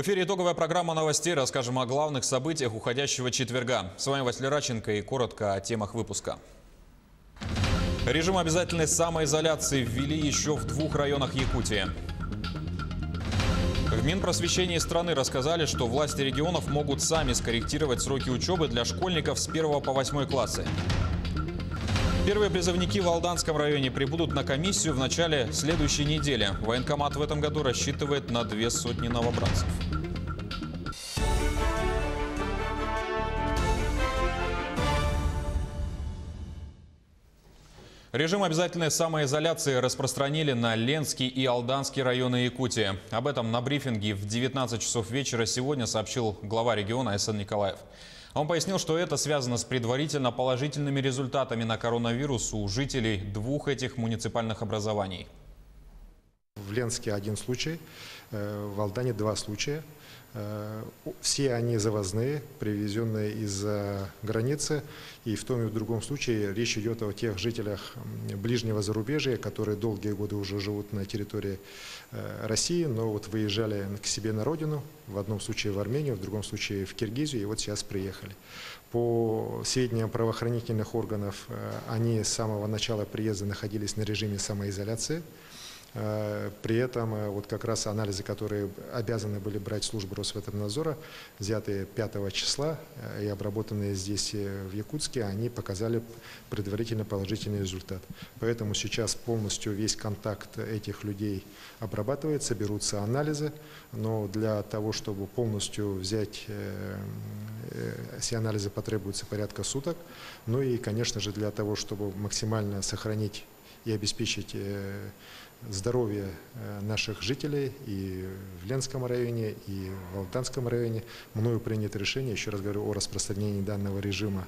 В эфире итоговая программа новостей. Расскажем о главных событиях уходящего четверга. С вами Василий Радченко и коротко о темах выпуска. Режим обязательной самоизоляции ввели еще в 2 районах Якутии. В Минпросвещении страны рассказали, что власти регионов могут сами скорректировать сроки учебы для школьников с 1 по 8 классы. Первые призывники в Алданском районе прибудут на комиссию в начале следующей недели. Военкомат в этом году рассчитывает на 200 новобранцев. Режим обязательной самоизоляции распространили на Ленский и Алданский районы Якутии. Об этом на брифинге в 19 часов вечера сегодня сообщил глава региона Айсан Николаев. Он пояснил, что это связано с предварительно положительными результатами на коронавирус у жителей 2 этих муниципальных образований. В Ленске 1 случай, в Алдане 2 случая. Все они завозные, привезенные из-за границы. И в том и в другом случае речь идет о тех жителях ближнего зарубежья, которые долгие годы уже живут на территории России, но вот выезжали к себе на родину, в одном случае в Армению, в другом случае в Киргизию, и вот сейчас приехали. По сведениям правоохранительных органов, они с самого начала приезда находились на режиме самоизоляции. При этом вот как раз анализы, которые обязаны были брать службы Росветомнадзора, взятые 5 числа и обработанные здесь в Якутске, они показали предварительно положительный результат. Поэтому сейчас полностью весь контакт этих людей обрабатывается, берутся анализы, но для того, чтобы полностью взять все анализы, потребуется порядка суток. Ну и, конечно же, для того, чтобы максимально сохранить и обеспечить здоровье наших жителей и в Ленском районе, и в Алданском районе, мною принято решение, еще раз говорю, о распространении данного режима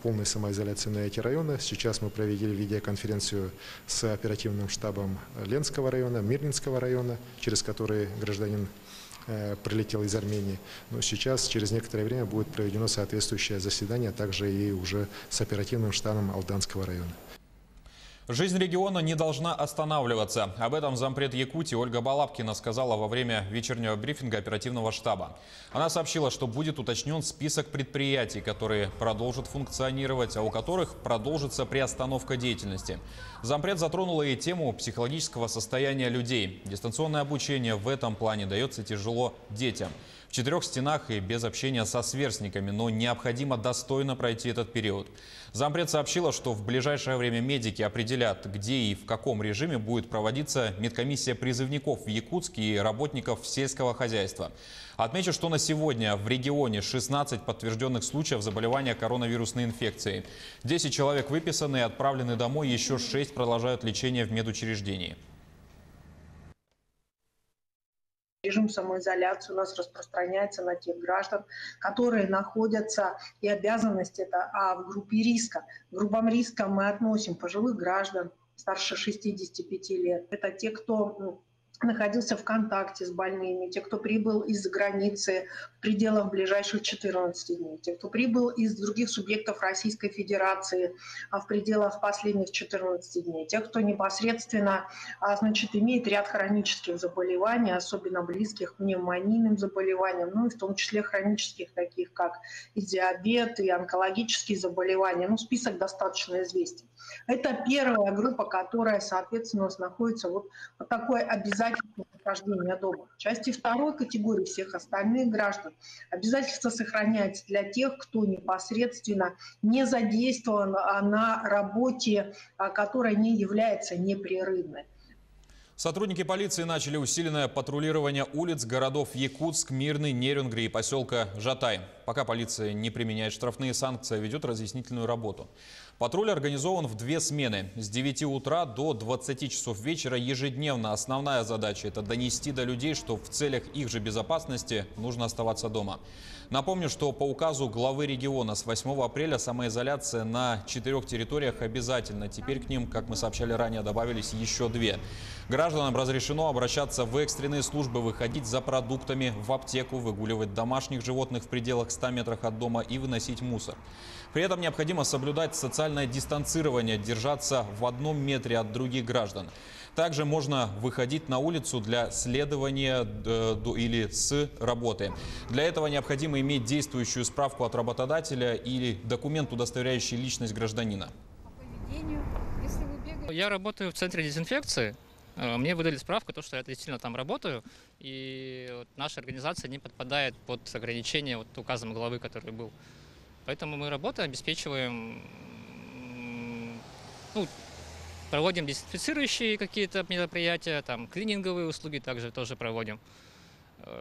полной самоизоляции на эти районы. Сейчас мы провели видеоконференцию с оперативным штабом Ленского района, Мирнинского района, через который гражданин прилетел из Армении. Но сейчас, через некоторое время, будет проведено соответствующее заседание, а также и уже с оперативным штабом Алданского района. Жизнь региона не должна останавливаться. Об этом зампред Якутии Ольга Балабкина сказала во время вечернего брифинга оперативного штаба. Она сообщила, что будет уточнен список предприятий, которые продолжат функционировать, а у которых продолжится приостановка деятельности. Зампред затронула и тему психологического состояния людей. Дистанционное обучение в этом плане дается тяжело детям. В 4 стенах и без общения со сверстниками, но необходимо достойно пройти этот период. Зампред сообщила, что в ближайшее время медики определят, где и в каком режиме будет проводиться медкомиссия призывников в Якутске и работников сельского хозяйства. Отмечу, что на сегодня в регионе 16 подтвержденных случаев заболевания коронавирусной инфекцией. 10 человек выписаны и отправлены домой, еще 6 продолжают лечение в медучреждении. Режим самоизоляции у нас распространяется на тех граждан, которые находятся, и обязанность это в группе риска. К группам риска мы относим пожилых граждан старше 65 лет. Это те, кто находился в контакте с больными, те, кто прибыл из-за границы в пределах ближайших 14 дней, те, кто прибыл из других субъектов Российской Федерации в пределах последних 14 дней, те, кто непосредственно имеет ряд хронических заболеваний, особенно близких к пневмонийным заболеваниям, ну и в том числе хронических, таких как и диабет, и онкологические заболевания. Ну, список достаточно известен. Это первая группа, которая, соответственно, находится вот такой обязательной нахождение дома. В части 2 категории всех остальных граждан обязательство сохраняется для тех, кто непосредственно не задействован на работе, которая не является непрерывной. Сотрудники полиции начали усиленное патрулирование улиц городов Якутск, Мирный, Нерюнгри и поселка Жатай. Пока полиция не применяет штрафные санкции, а ведет разъяснительную работу. Патруль организован в 2 смены. С 9 утра до 20 часов вечера ежедневно. Основная задача – это донести до людей, что в целях их же безопасности нужно оставаться дома. Напомню, что по указу главы региона с 8 апреля самоизоляция на 4 территориях обязательна. Теперь к ним, как мы сообщали ранее, добавились еще 2. Гражданам разрешено обращаться в экстренные службы, выходить за продуктами в аптеку, выгуливать домашних животных в пределах 100 метрах от дома и выносить мусор. При этом необходимо соблюдать социальное дистанцирование, держаться в 1 метре от других граждан. Также можно выходить на улицу для следования или с работы. Для этого необходимо иметь действующую справку от работодателя или документ, удостоверяющий личность гражданина. Я работаю в центре дезинфекции. Мне выдали справку, что я действительно там работаю. И наша организация не подпадает под ограничения указом главы, который был. Поэтому мы работаем, обеспечиваем, проводим дезинфицирующие какие-то мероприятия, там клининговые услуги также тоже проводим.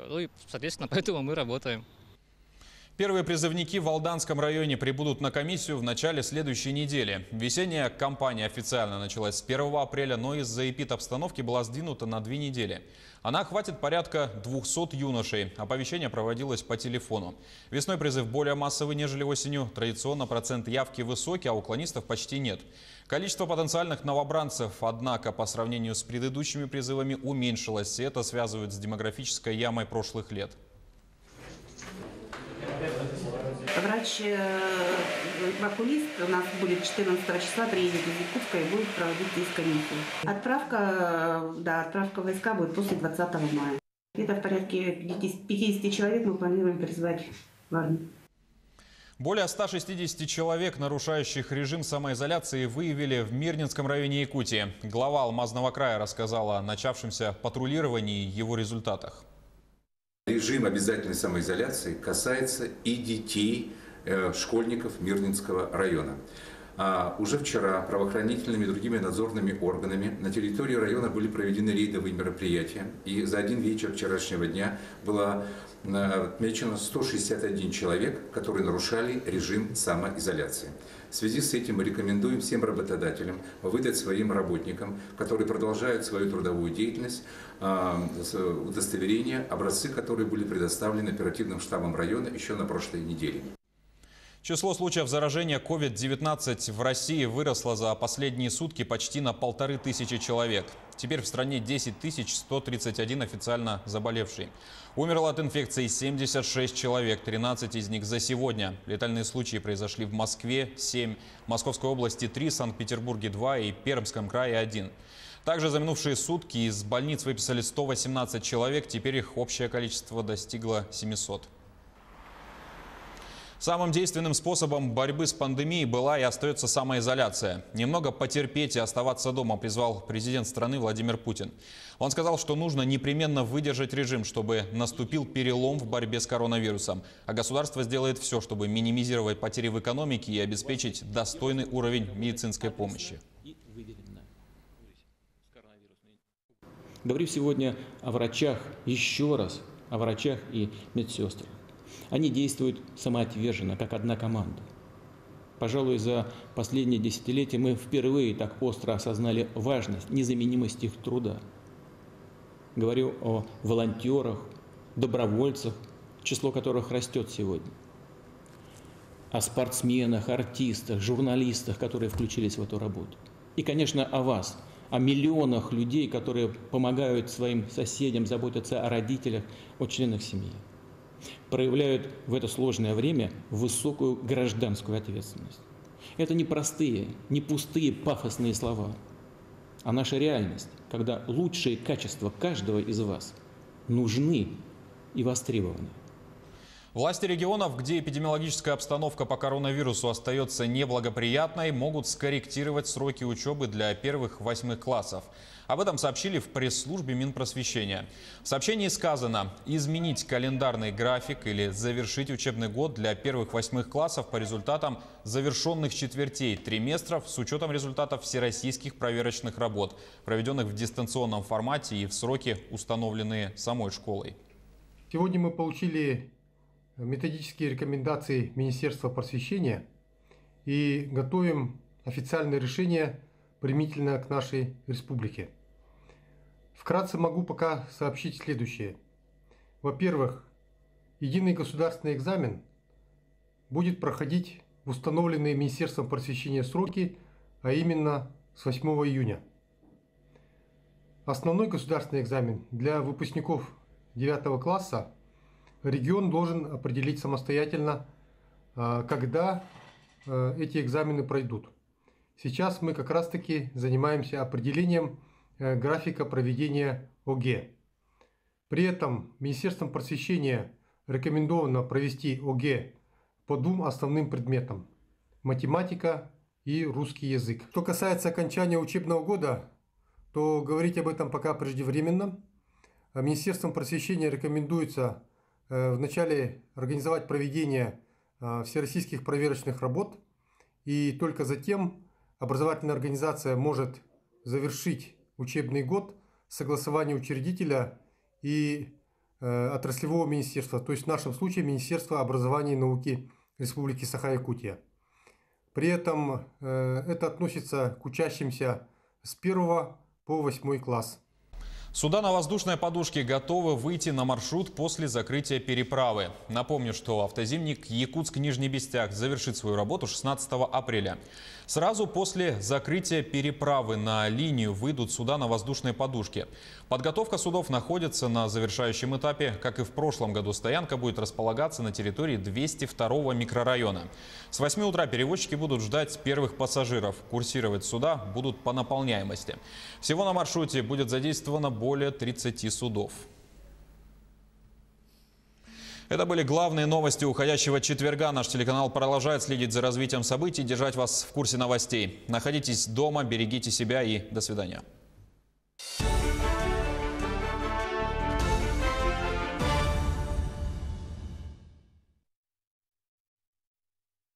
И, соответственно, поэтому мы работаем. Первые призывники в Алданском районе прибудут на комиссию в начале следующей недели. Весенняя кампания официально началась с 1 апреля, но из-за эпидобстановки была сдвинута на 2 недели. Она охватит порядка 200 юношей. Оповещение проводилось по телефону. Весной призыв более массовый, нежели осенью. Традиционно процент явки высокий, а уклонистов почти нет. Количество потенциальных новобранцев, однако, по сравнению с предыдущими призывами уменьшилось. И это связывают с демографической ямой прошлых лет. Врач-окулист у нас будет 14 числа, приедет из Якутска и будет проводить здесь комиссию. Отправка войска будет после 20 мая. Где-то в порядке 50 человек мы планируем призвать в армию. Более 160 человек, нарушающих режим самоизоляции, выявили в Мирнинском районе Якутии. Глава Алмазного края рассказала о начавшемся патрулировании и его результатах. Режим обязательной самоизоляции касается и детей, школьников Мирнинского района. Уже вчера правоохранительными и другими надзорными органами на территории района были проведены рейдовые мероприятия. И за один вечер вчерашнего дня было отмечено 161 человек, которые нарушали режим самоизоляции. В связи с этим мы рекомендуем всем работодателям выдать своим работникам, которые продолжают свою трудовую деятельность, удостоверения, образцы, которые были предоставлены оперативным штабом района еще на прошлой неделе. Число случаев заражения COVID-19 в России выросло за последние сутки почти на 1500 человек. Теперь в стране 10 131 официально заболевший. Умерло от инфекции 76 человек, 13 из них за сегодня. Летальные случаи произошли в Москве 7, в Московской области 3, Санкт-Петербурге 2 и Пермском крае 1. Также за минувшие сутки из больниц выписали 118 человек, теперь их общее количество достигло 700. Самым действенным способом борьбы с пандемией была и остается самоизоляция. Немного потерпеть и оставаться дома призвал президент страны Владимир Путин. Он сказал, что нужно непременно выдержать режим, чтобы наступил перелом в борьбе с коронавирусом. А государство сделает все, чтобы минимизировать потери в экономике и обеспечить достойный уровень медицинской помощи. Говорю сегодня о врачах, еще раз о врачах и медсестрах. Они действуют самоотверженно, как одна команда. Пожалуй, за последние десятилетия мы впервые так остро осознали важность, незаменимость их труда. Говорю о волонтерах, добровольцах, число которых растет сегодня. О спортсменах, артистах, журналистах, которые включились в эту работу. И, конечно, о вас, о миллионах людей, которые помогают своим соседям, заботятся о родителях, о членах семьи. Проявляют в это сложное время высокую гражданскую ответственность. Это не простые, не пустые пафосные слова, а наша реальность, когда лучшие качества каждого из вас нужны и востребованы. Власти регионов, где эпидемиологическая обстановка по коронавирусу остается неблагоприятной, могут скорректировать сроки учебы для 1-8 классов. Об этом сообщили в пресс-службе Минпросвещения. В сообщении сказано: изменить календарный график или завершить учебный год для 1-8 классов по результатам завершенных четвертей триместров с учетом результатов всероссийских проверочных работ, проведенных в дистанционном формате и в сроки, установленные самой школой. Сегодня мы получили методические рекомендации Министерства просвещения и готовим официальное решение применительно к нашей республике. Вкратце могу пока сообщить следующее. Во-первых, единый государственный экзамен будет проходить в установленные Министерством просвещения сроки, а именно с 8 июня. Основной государственный экзамен для выпускников 9 класса регион должен определить самостоятельно, когда эти экзамены пройдут. Сейчас мы как раз-таки занимаемся определением графика проведения ОГЭ. При этом Министерством просвещения рекомендовано провести ОГЭ по двум основным предметам – математика и русский язык. Что касается окончания учебного года, то говорить об этом пока преждевременно. Министерством просвещения рекомендуется вначале организовать проведение всероссийских проверочных работ, и только затем образовательная организация может завершить учебный год с согласования учредителя и отраслевого министерства, то есть в нашем случае Министерства образования и науки Республики Саха-Якутия. При этом это относится к учащимся с 1 по 8 класс. Суда на воздушной подушке готовы выйти на маршрут после закрытия переправы. Напомню, что автозимник Якутск-Нижний Бестях завершит свою работу 16 апреля. Сразу после закрытия переправы на линию выйдут суда на воздушной подушке. Подготовка судов находится на завершающем этапе. Как и в прошлом году, стоянка будет располагаться на территории 202-го микрорайона. С 8 утра перевозчики будут ждать первых пассажиров. Курсировать суда будут по наполняемости. Всего на маршруте будет задействовано более 30 судов. Это были главные новости уходящего четверга. Наш телеканал продолжает следить за развитием событий, держать вас в курсе новостей. Находитесь дома, берегите себя и до свидания.